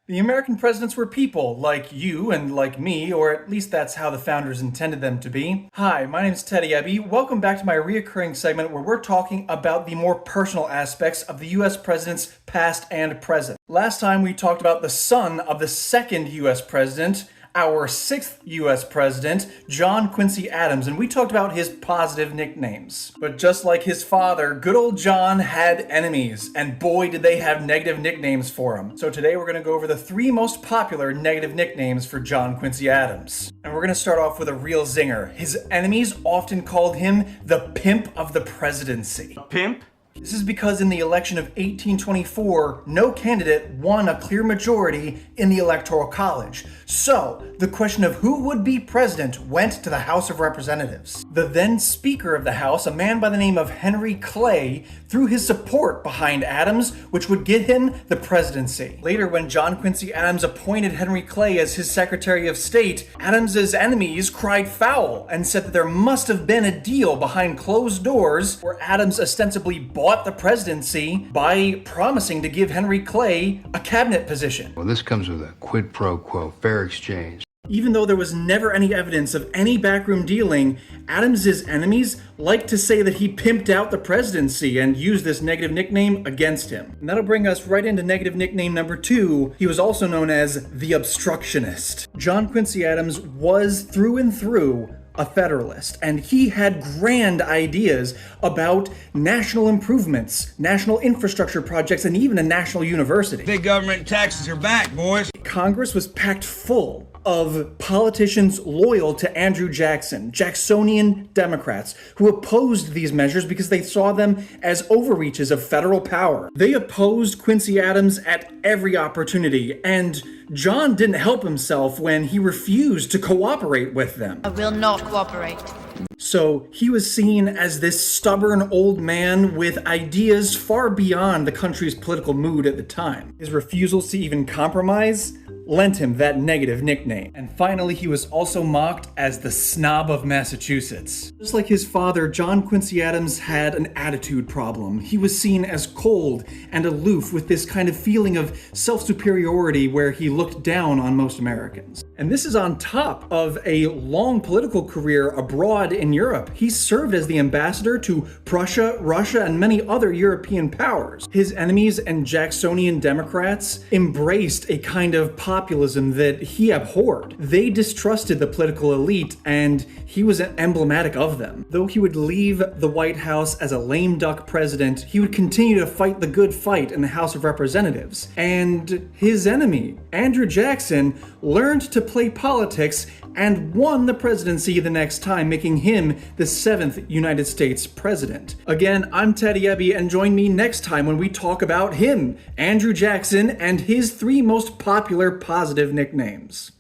The American presidents were people, like you and like me, or at least that's how the founders intended them to be. Hi, my name's Teddy Ebby. Welcome back to my reoccurring segment where we're talking about the more personal aspects of the US presidents past and present. Last time we talked about the son of the second US president, our sixth US president, John Quincy Adams, and we talked about his positive nicknames. But just like his father, good old John had enemies, and boy did they have negative nicknames for him. So today we're going to go over the three most popular negative nicknames for John Quincy Adams. And we're going to start off with a real zinger. His enemies often called him the pimp of the presidency. Pimp? This is because in the election of 1824, no candidate won a clear majority in the Electoral College. So, the question of who would be president went to the House of Representatives. The then Speaker of the House, a man by the name of Henry Clay, threw his support behind Adams, which would get him the presidency. Later, when John Quincy Adams appointed Henry Clay as his Secretary of State, Adams's enemies cried foul and said that there must have been a deal behind closed doors where Adams ostensibly bought the presidency by promising to give Henry Clay a cabinet position. Well, this comes with a quid pro quo, fair exchange. Even though there was never any evidence of any backroom dealing, Adams's enemies like to say that he pimped out the presidency and used this negative nickname against him. And that'll bring us right into negative nickname number 2. He was also known as the obstructionist. John Quincy Adams was through and through a Federalist, and he had grand ideas about national improvements, national infrastructure projects, and even a national university. Big government taxes are back, boys. Congress was packed full of politicians loyal to Andrew Jackson, Jacksonian Democrats, who opposed these measures because they saw them as overreaches of federal power. They opposed Quincy Adams at every opportunity, and John didn't help himself when he refused to cooperate with them. I will not cooperate. So he was seen as this stubborn old man with ideas far beyond the country's political mood at the time. His refusals to even compromise lent him that negative nickname. And finally, he was also mocked as the snob of Massachusetts. Just like his father, John Quincy Adams had an attitude problem. He was seen as cold and aloof with this kind of feeling of self-superiority where he looked down on most Americans. And this is on top of a long political career abroad in Europe. He served as the ambassador to Prussia, Russia, and many other European powers. His enemies and Jacksonian Democrats embraced a kind of populism that he abhorred. They distrusted the political elite, and he was emblematic of them. Though he would leave the White House as a lame duck president, he would continue to fight the good fight in the House of Representatives. And his enemy, Andrew Jackson, learned to play politics and won the presidency the next time, making him the 7th United States president. Again, I'm Teddy Ebby, and join me next time when we talk about him, Andrew Jackson, and his 3 most popular positive nicknames.